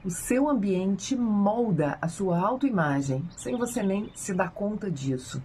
O seu ambiente molda a sua autoimagem, sem você nem se dar conta disso.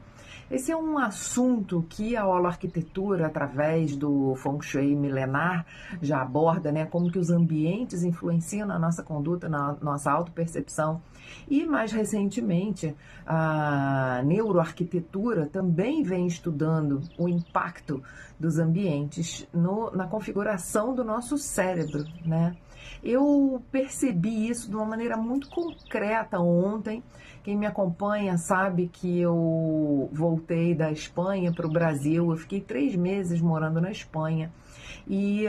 Esse é um assunto que a holoarquitetura, através do Feng Shui milenar, já aborda, né? Como que os ambientes influenciam na nossa conduta, na nossa autopercepção. E, mais recentemente, a neuroarquitetura também vem estudando o impacto dos ambientes na configuração do nosso cérebro, né? Eu percebi isso de uma maneira muito concreta ontem. Quem me acompanha sabe que eu voltei da Espanha para o Brasil. Eu fiquei 3 meses morando na Espanha. E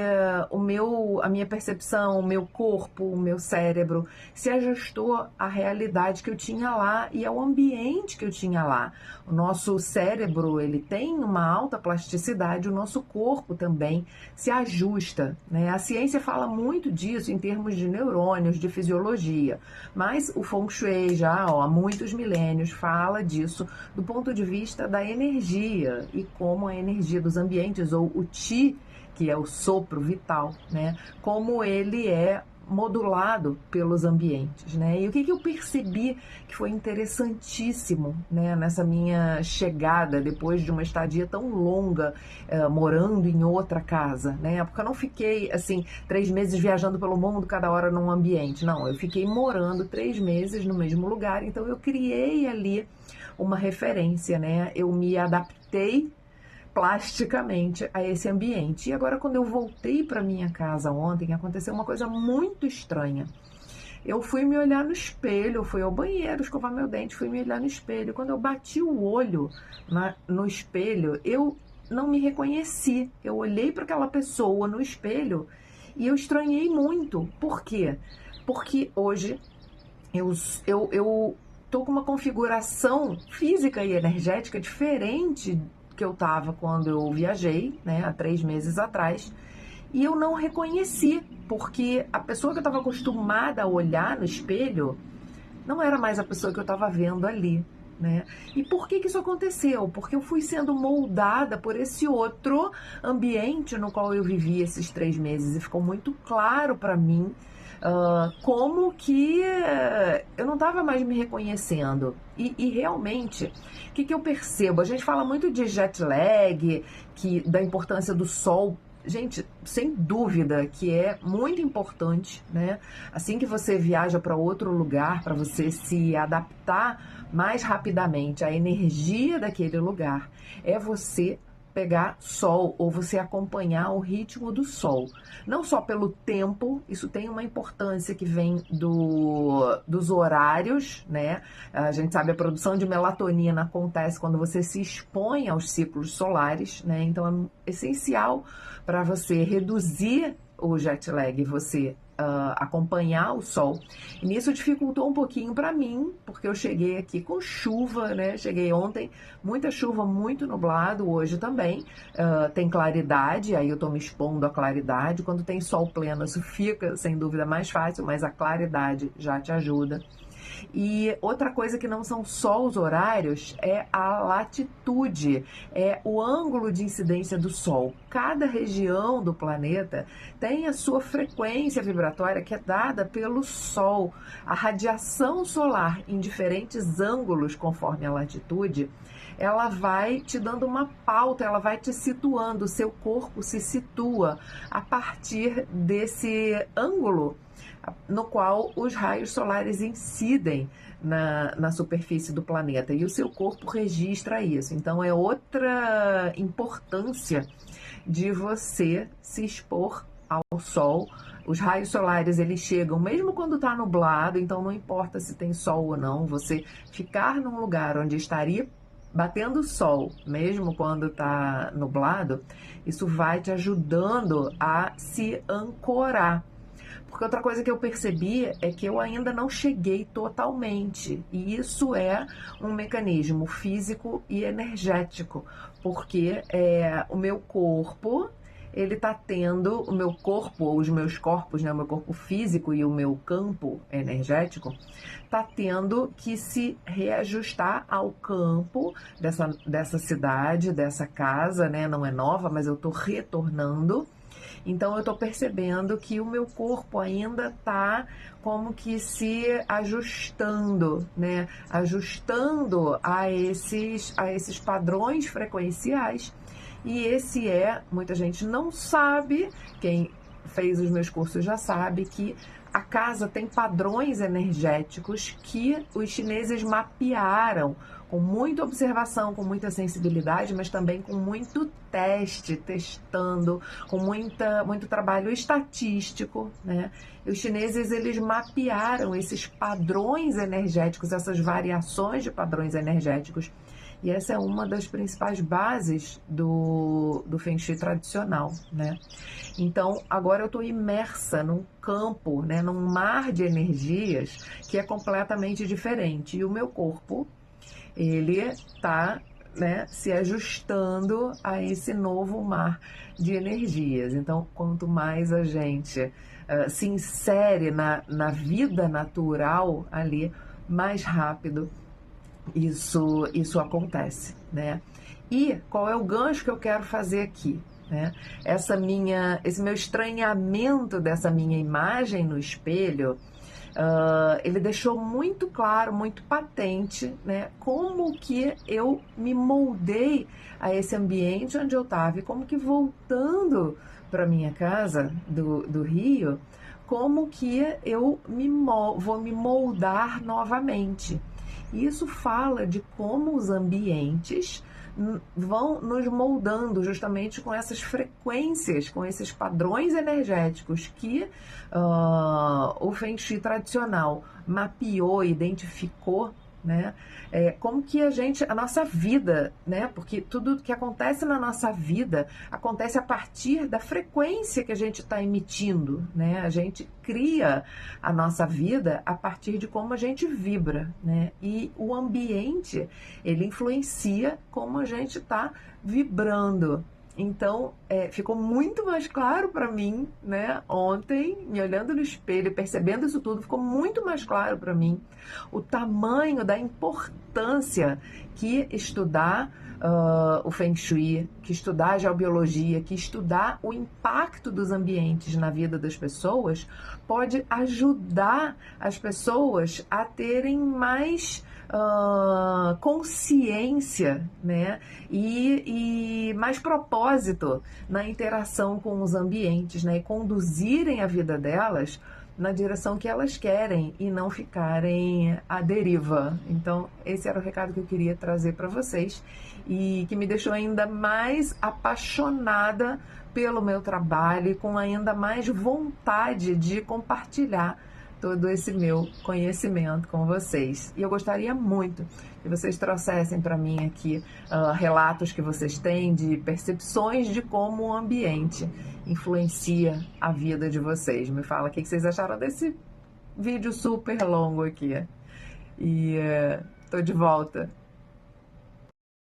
a minha percepção, o meu corpo, o meu cérebro se ajustou à realidade que eu tinha lá e ao ambiente que eu tinha lá. O nosso cérebro, ele tem uma alta plasticidade, o nosso corpo também se ajusta, né? A ciência fala muito disso em termos de neurônios, de fisiologia, mas o Feng Shui já há muitos milênios fala disso do ponto de vista da energia e como a energia dos ambientes, ou o Qi, que é o sopro vital, né? Como ele é modulado pelos ambientes, né? E o que eu percebi que foi interessantíssimo, né, nessa minha chegada, depois de uma estadia tão longa, morando em outra casa, né? Porque eu não fiquei, assim, 3 meses viajando pelo mundo, cada hora num ambiente. Não, eu fiquei morando 3 meses no mesmo lugar, então eu criei ali uma referência, né? Eu me adaptei plasticamente a esse ambiente. E agora, quando eu voltei para minha casa ontem, aconteceu uma coisa muito estranha. Eu fui me olhar no espelho, eu fui ao banheiro escovar meu dente, fui me olhar no espelho. Quando eu bati o olho no espelho, eu não me reconheci. Eu olhei para aquela pessoa no espelho e eu estranhei muito. Por quê? Porque hoje eu tô com uma configuração física e energética diferente que eu estava quando eu viajei, né, há 3 meses atrás, e eu não reconheci, porque a pessoa que eu estava acostumada a olhar no espelho não era mais a pessoa que eu estava vendo ali, né? E por que isso aconteceu? Porque eu fui sendo moldada por esse outro ambiente no qual eu vivi esses 3 meses, e ficou muito claro para mim como que eu não estava mais me reconhecendo. E realmente, o que eu percebo? A gente fala muito de jet lag, da importância do sol. Gente, sem dúvida que é muito importante, né? Assim que você viaja para outro lugar, para você se adaptar mais rapidamente à energia daquele lugar, é você pegar sol, ou você acompanhar o ritmo do sol. Não só pelo tempo, isso tem uma importância que vem dos horários, né? A gente sabe, a produção de melatonina acontece quando você se expõe aos ciclos solares, né? Então é essencial para você reduzir o jet lag, você acompanhar o sol. E nisso dificultou um pouquinho para mim, porque eu cheguei aqui com chuva, né? Cheguei ontem, muita chuva, muito nublado, hoje também. Tem claridade, aí eu tô me expondo à claridade. Quando tem sol pleno, isso fica, sem dúvida, mais fácil, mas a claridade já te ajuda. E outra coisa que não são só os horários é a latitude, é o ângulo de incidência do Sol. Cada região do planeta tem a sua frequência vibratória que é dada pelo Sol. A radiação solar em diferentes ângulos, conforme a latitude, ela vai te dando uma pauta, ela vai te situando, o seu corpo se situa a partir desse ângulo no qual os raios solares incidem na superfície do planeta, e o seu corpo registra isso. Então é outra importância de você se expor ao sol. Os raios solares, eles chegam mesmo quando está nublado, então não importa se tem sol ou não, você ficar num lugar onde estaria batendo sol, mesmo quando está nublado, isso vai te ajudando a se ancorar. Porque outra coisa que eu percebi é que eu ainda não cheguei totalmente. E isso é um mecanismo físico e energético. Porque o meu corpo, ele está tendo, o meu corpo, ou os meus corpos, né, o meu corpo físico e o meu campo energético, está tendo que se reajustar ao campo dessa cidade, dessa casa, né? Não é nova, mas eu estou retornando. Então eu estou percebendo que o meu corpo ainda está como que se ajustando, né? Ajustando a esses padrões frequenciais. E muita gente não sabe, quem fez os meus cursos já sabe que a casa tem padrões energéticos que os chineses mapearam com muita observação, com muita sensibilidade, mas também com muito testando, com muito trabalho estatístico, né? E os chineses, eles mapearam esses padrões energéticos, essas variações de padrões energéticos. E essa é uma das principais bases do Feng Shui tradicional, né? Então, agora eu estou imersa num campo, né, num mar de energias que é completamente diferente. E o meu corpo, ele está, né, se ajustando a esse novo mar de energias. Então, quanto mais a gente se insere na vida natural ali, mais rápido isso acontece, né? E qual é o gancho que eu quero fazer aqui, né? Esse meu estranhamento dessa minha imagem no espelho, ele deixou muito claro, muito patente, né? Como que eu me moldei a esse ambiente onde eu estava e como que voltando para minha casa do Rio, como que eu vou me moldar novamente. Isso fala de como os ambientes vão nos moldando justamente com essas frequências, com esses padrões energéticos que o Feng Shui tradicional mapeou, identificou, né? Como que a nossa vida, né? Porque tudo que acontece na nossa vida acontece a partir da frequência que a gente está emitindo, né? A gente cria a nossa vida a partir de como a gente vibra, né? E o ambiente, ele influencia como a gente está vibrando. Então, ficou muito mais claro para mim, né? Ontem, me olhando no espelho, percebendo isso tudo, ficou muito mais claro para mim o tamanho da importância que estudar o Feng Shui, que estudar a geobiologia, que estudar o impacto dos ambientes na vida das pessoas pode ajudar as pessoas a terem mais consciência, né? E mais propósito na interação com os ambientes, né? E conduzirem a vida delas na direção que elas querem e não ficarem à deriva. Então, esse era o recado que eu queria trazer para vocês e que me deixou ainda mais apaixonada pelo meu trabalho e com ainda mais vontade de compartilhar todo esse meu conhecimento com vocês. E eu gostaria muito que vocês trouxessem para mim aqui relatos que vocês têm de percepções de como o ambiente influencia a vida de vocês. Me fala o que vocês acharam desse vídeo super longo aqui. E tô de volta.